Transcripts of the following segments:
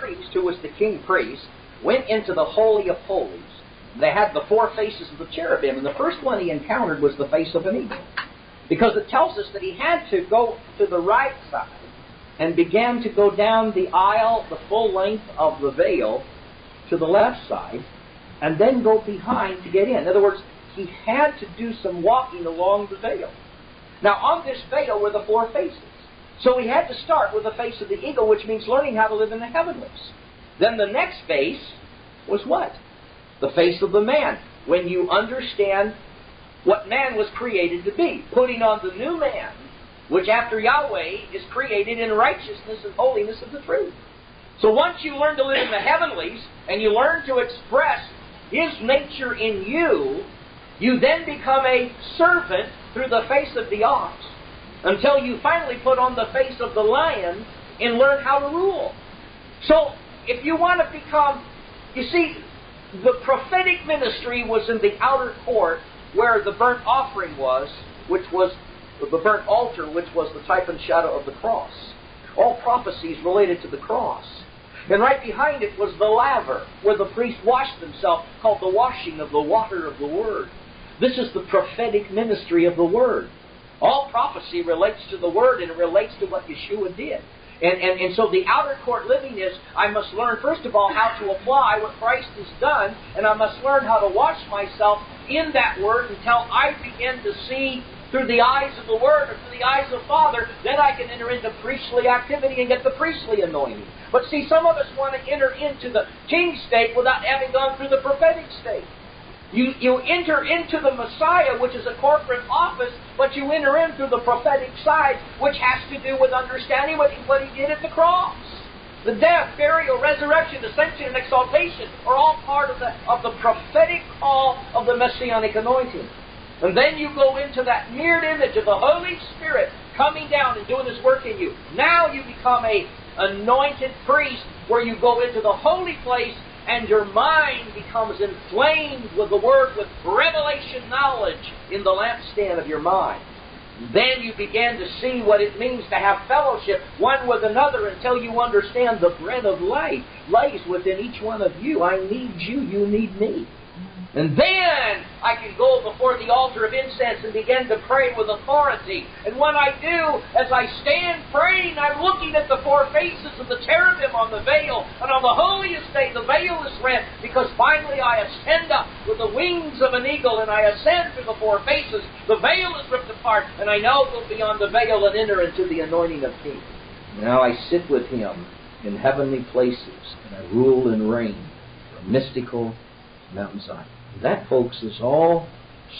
priest, who was the king priest, went into the Holy of Holies. They had the four faces of the cherubim, and the first one he encountered was the face of an eagle. Because it tells us that he had to go to the right side and began to go down the aisle, the full length of the veil, to the left side, and then go behind to get in. In other words, he had to do some walking along the veil. Now, on this veil were the four faces. So he had to start with the face of the eagle, which means learning how to live in the heavenlies. Then the next face was what? The face of the man. When you understand what man was created to be, putting on the new man, which after Yahweh is created in righteousness and holiness of the truth. So once you learn to live in the heavenlies, and you learn to express His nature in you, you then become a servant through the face of the ox, until you finally put on the face of the lion and learn how to rule. So, if you want to become, you see, the prophetic ministry was in the outer court where the burnt offering was, which was the burnt altar, which was the type and shadow of the cross. All prophecies related to the cross. And right behind it was the laver, where the priest washed himself, called the washing of the water of the Word. This is the prophetic ministry of the Word. All prophecy relates to the Word, and it relates to what Yeshua did. And so the outer court living is, I must learn, first of all, how to apply what Christ has done, and I must learn how to wash myself in that Word until I begin to see through the eyes of the Word or through the eyes of Father. Then I can enter into priestly activity and get the priestly anointing. But see, some of us want to enter into the king state without having gone through the prophetic state. You enter into the Messiah, which is a corporate office, but you enter in through the prophetic side, which has to do with understanding what He did at the cross. The death, burial, resurrection, ascension, and exaltation are all part of the prophetic call of the Messianic anointing. And then you go into that mirrored image of the Holy Spirit coming down and doing His work in you. Now you become an anointed priest, where you go into the holy place and your mind becomes inflamed with the Word, with revelation knowledge in the lampstand of your mind. Then you begin to see what it means to have fellowship one with another until you understand the bread of life lays within each one of you. I need you, you need me. And then I can go before the altar of incense and begin to pray with authority. And when I do, as I stand praying, I'm looking at the four faces of the cherubim on the veil. And on the holiest day, the veil is rent, because finally I ascend up with the wings of an eagle, and I ascend through the four faces. The veil is ripped apart, and I now go beyond the veil and enter into the anointing of King. Now I sit with Him in heavenly places, and I rule and reign from mystical Mount Zion. That, folks, is all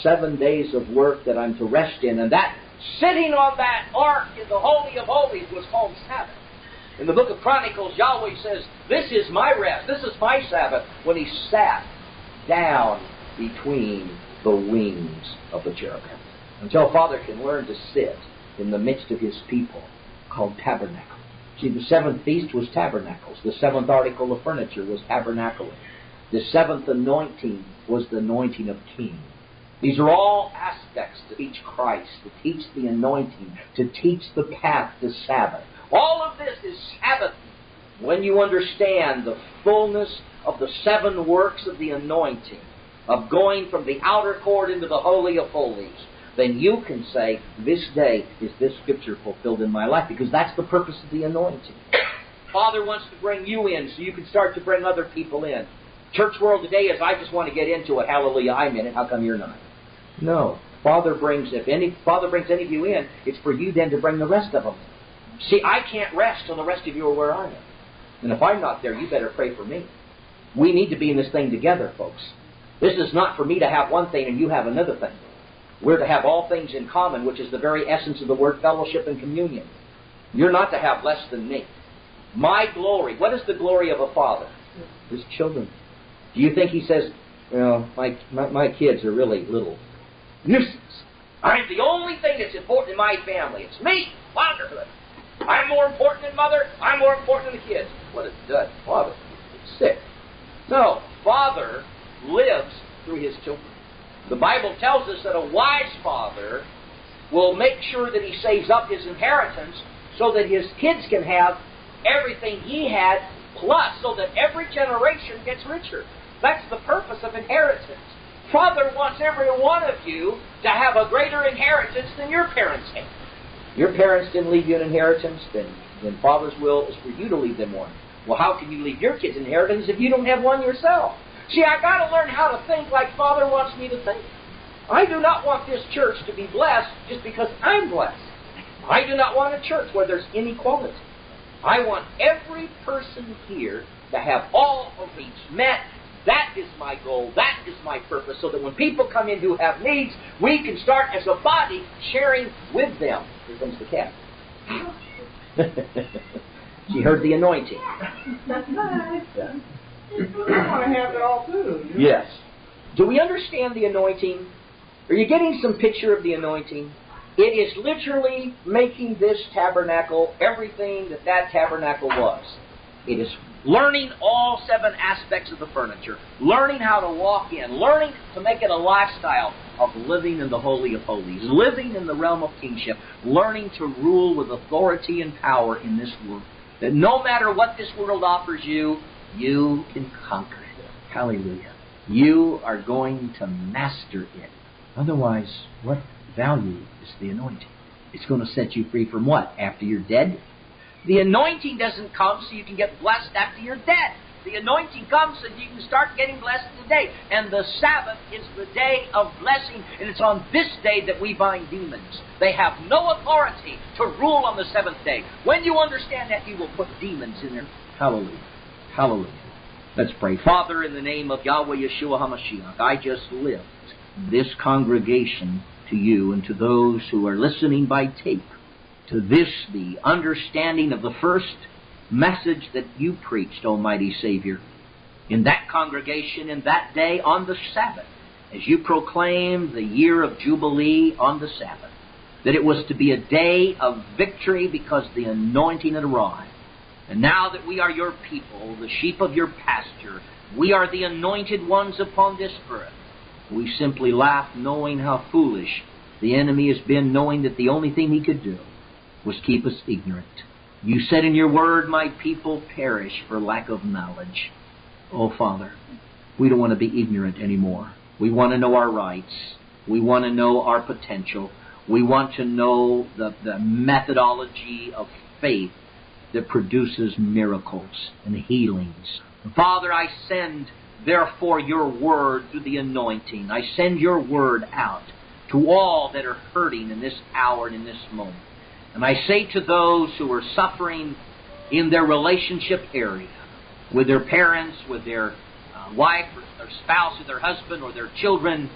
7 days of work that I'm to rest in. And that, sitting on that ark in the Holy of Holies, was called Sabbath. In the book of Chronicles, Yahweh says, this is my rest, this is my Sabbath, when He sat down between the wings of the cherubim. Until Father can learn to sit in the midst of His people, called tabernacle. See, the seventh feast was tabernacles. The seventh article of furniture was tabernacling. The seventh anointing was the anointing of King. These are all aspects to teach Christ, to teach the anointing, to teach the path to Sabbath. All of this is Sabbath when you understand the fullness of the 7 works of the anointing, of going from the outer court into the Holy of Holies. Then you can say, this day is this Scripture fulfilled in my life, because that's the purpose of the anointing. Father wants to bring you in so you can start to bring other people in. Church world today is, I just want to get into it. Hallelujah, I'm in it. How come you're not? No. Father brings any of you in, it's for you then to bring the rest of them. See, I can't rest till the rest of you are where I am. And if I'm not there, you better pray for me. We need to be in this thing together, folks. This is not for me to have one thing and you have another thing. We're to have all things in common, which is the very essence of the word fellowship and communion. You're not to have less than me. My glory. What is the glory of a father? His children. Do you think He says, my kids are really little nuisance. I'm the only thing that's important in my family. It's me, fatherhood. I'm more important than mother. I'm more important than the kids. What a dud. Father. It's sick. No. Father lives through his children. The Bible tells us that a wise father will make sure that he saves up his inheritance so that his kids can have everything he had plus, so that every generation gets richer. That's the purpose of inheritance. Father wants every one of you to have a greater inheritance than your parents had. Your parents didn't leave you an inheritance, then Father's will is for you to leave them one. Well, how can you leave your kids an inheritance if you don't have one yourself? See, I got to learn how to think like Father wants me to think. I do not want this church to be blessed just because I'm blessed. I do not want a church where there's inequality. I want every person here to have all of these met. That is my goal. That is my purpose. So that when people come in who have needs, we can start as a body sharing with them. Here comes the cat. She heard the anointing. That's nice. Yeah. You want to have it all too. Yes. Do we understand the anointing? Are you getting some picture of the anointing? It is literally making this tabernacle everything that tabernacle was. It is learning all 7 aspects of the furniture, learning how to walk in, learning to make it a lifestyle of living in the Holy of Holies, living in the realm of kingship, learning to rule with authority and power in this world. That no matter what this world offers you, you can conquer it. Hallelujah. You are going to master it. Otherwise, what value is the anointing? It's going to set you free from what? After you're dead? The anointing doesn't come so you can get blessed after you're dead. The anointing comes so you can start getting blessed today. And the Sabbath is the day of blessing, and it's on this day that we bind demons. They have no authority to rule on the 7th day. When you understand that, you will put demons in there. Hallelujah. Hallelujah. Let's pray. Father, in the name of Yahweh Yeshua HaMashiach, I just lift this congregation to you and to those who are listening by tape. To this, the understanding of the first message that you preached, Almighty Savior, in that congregation, in that day, on the Sabbath, as you proclaimed the year of Jubilee on the Sabbath, that it was to be a day of victory because the anointing had arrived. And now that we are your people, the sheep of your pasture, we are the anointed ones upon this earth. We simply laugh knowing how foolish the enemy has been, knowing that the only thing he could do was keep us ignorant. You said in your word, my people perish for lack of knowledge. Oh, Father, we don't want to be ignorant anymore. We want to know our rights. We want to know our potential. We want to know the methodology of faith that produces miracles and healings. Father, I send, therefore, your word through the anointing. I send your word out to all that are hurting in this hour and in this moment. And I say to those who are suffering in their relationship area, with their parents, with their wife, or their spouse, or their husband, or their children,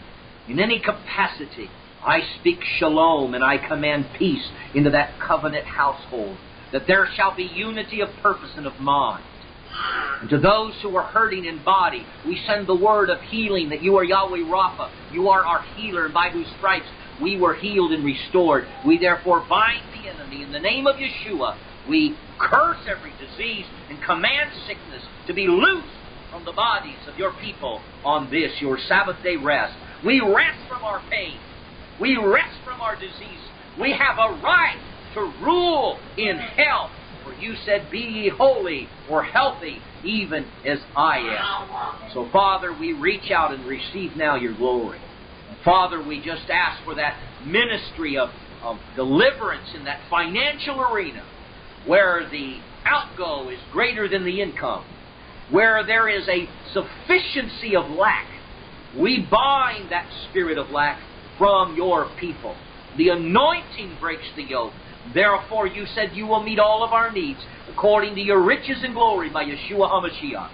in any capacity, I speak shalom and I command peace into that covenant household, that there shall be unity of purpose and of mind. And to those who are hurting in body, we send the word of healing, that you are Yahweh Rapha. You are our healer, and by whose stripes we were healed and restored. We therefore bind the enemy in the name of Yeshua. We curse every disease and command sickness to be loosed from the bodies of your people on this, your Sabbath day rest. We rest from our pain. We rest from our disease. We have a right to rule in health. For you said, be ye holy or healthy, even as I am. So, Father, we reach out and receive now your glory. Father, we just ask for that ministry of deliverance in that financial arena where the outgo is greater than the income, where there is a sufficiency of lack. We bind that spirit of lack from your people. The anointing breaks the yoke. Therefore, you said you will meet all of our needs according to your riches and glory by Yeshua HaMashiach.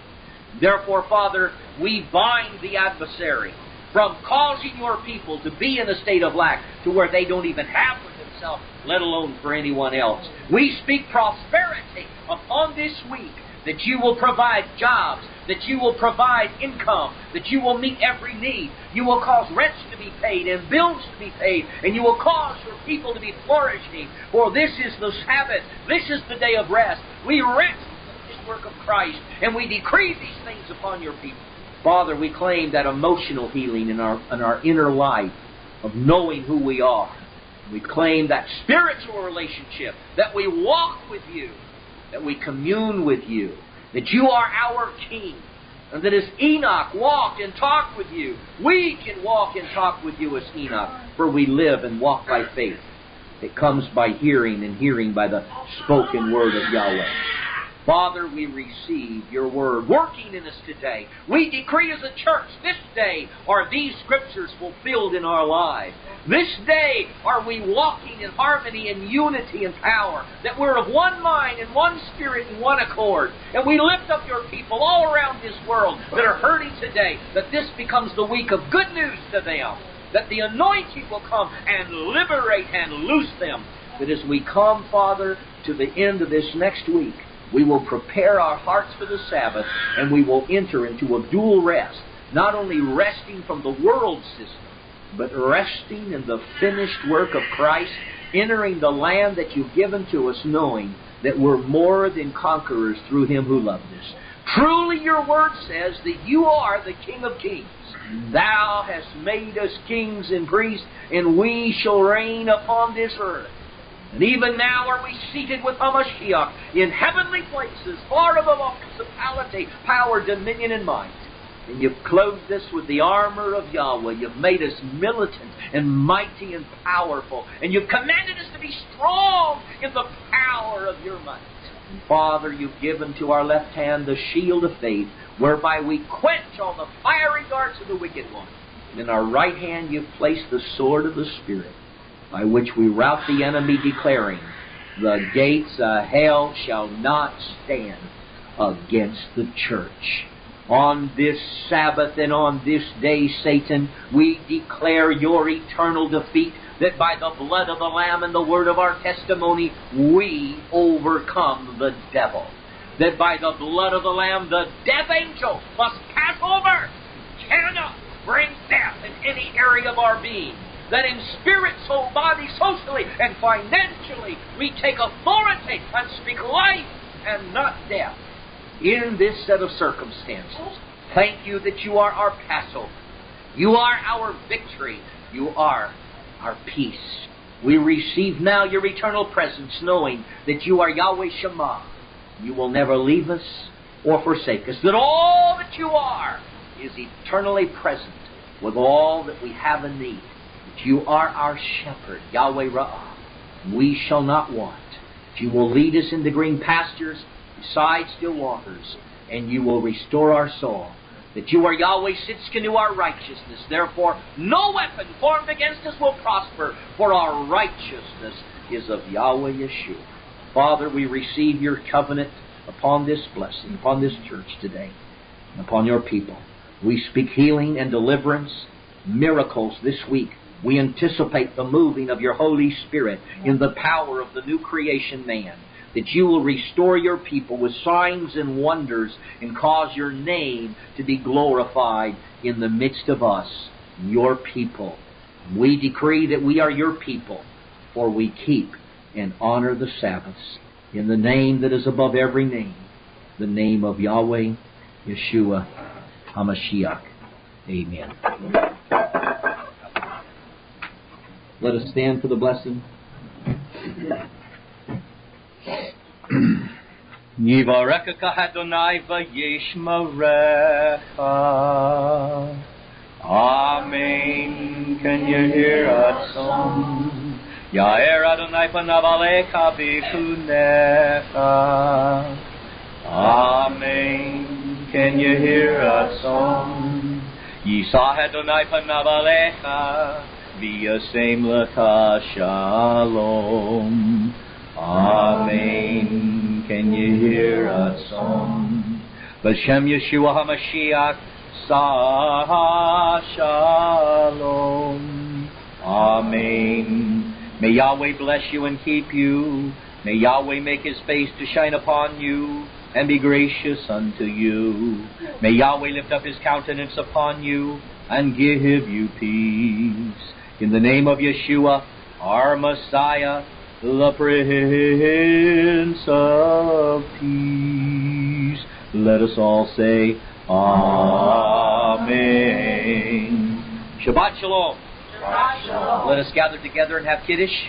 Therefore, Father, we bind the adversary from causing your people to be in a state of lack to where they don't even have for themselves, let alone for anyone else. We speak prosperity upon this week, that you will provide jobs, that you will provide income, that you will meet every need. You will cause rents to be paid and bills to be paid, and you will cause your people to be flourishing. For this is the Sabbath. This is the day of rest. We rest in the work of Christ, and we decree these things upon your people. Father, we claim that emotional healing in our inner life of knowing who we are. We claim that spiritual relationship, that we walk with you, that we commune with you, that you are our King, and that as Enoch walked and talked with you, we can walk and talk with you as Enoch, for we live and walk by faith. It comes by hearing, and hearing by the spoken word of Yahweh. Father, we receive your word working in us today. We decree as a church, this day are these scriptures fulfilled in our lives. This day are we walking in harmony and unity and power, that we're of one mind and one spirit and one accord. And we lift up your people all around this world that are hurting today, that this becomes the week of good news to them, that the anointing will come and liberate and loose them. That as we come, Father, to the end of this next week, we will prepare our hearts for the Sabbath, and we will enter into a dual rest. Not only resting from the world system, but resting in the finished work of Christ, entering the land that you've given to us, knowing that we're more than conquerors through Him who loved us. Truly your word says that you are the King of kings. Thou hast made us kings and priests, and we shall reign upon this earth. And even now are we seated with Hamashiach in heavenly places, far above all principality, power, dominion, and might. And you've clothed us with the armor of Yahweh. You've made us militant and mighty and powerful. And you've commanded us to be strong in the power of your might. And Father, you've given to our left hand the shield of faith, whereby we quench all the fiery darts of the wicked one. And in our right hand you've placed the sword of the Spirit, by which we rout the enemy, declaring, the gates of hell shall not stand against the church. On this Sabbath and on this day, Satan, we declare your eternal defeat, that by the blood of the Lamb and the word of our testimony, we overcome the devil. That by the blood of the Lamb, the death angel must pass over, cannot bring death in any area of our being. That in spirit, soul, body, socially, and financially, we take authority and speak life and not death in this set of circumstances. Thank you that you are our Passover. You are our victory. You are our peace. We receive now your eternal presence, knowing that you are Yahweh Shema. You will never leave us or forsake us. That all that you are is eternally present with all that we have in need. You are our shepherd, Yahweh Ra'ah. We shall not want. You will lead us into green pastures, beside still waters, and you will restore our soul. That you are Yahweh Sitzkenu, our righteousness. Therefore, no weapon formed against us will prosper, for our righteousness is of Yahweh Yeshua. Father, we receive your covenant upon this blessing, upon this church today, and upon your people. We speak healing and deliverance, miracles this week. We anticipate the moving of your Holy Spirit in the power of the new creation man, that you will restore your people with signs and wonders and cause your name to be glorified in the midst of us, your people. We decree that we are your people, for we keep and honor the Sabbaths in the name that is above every name, the name of Yahweh, Yeshua, HaMashiach. Amen. Let us stand for the blessing. Yivarekach Adonai v'yishmerecha. Amen. Can you hear a song? Ya'er Adonai panav alecha v'chunecha. Amen. Can you hear a song? Yisah Adonai panav alecha v'yasem lecha shalom. Amen. Can you hear a song? B'Shem Yeshua HaMashiach, Sah Shalom. Amen. May Yahweh bless you and keep you. May Yahweh make His face to shine upon you and be gracious unto you. May Yahweh lift up His countenance upon you and give you peace. In the name of Yeshua, our Messiah, the Prince of Peace. Let us all say, Amen. Shabbat Shalom. Let us gather together and have Kiddush.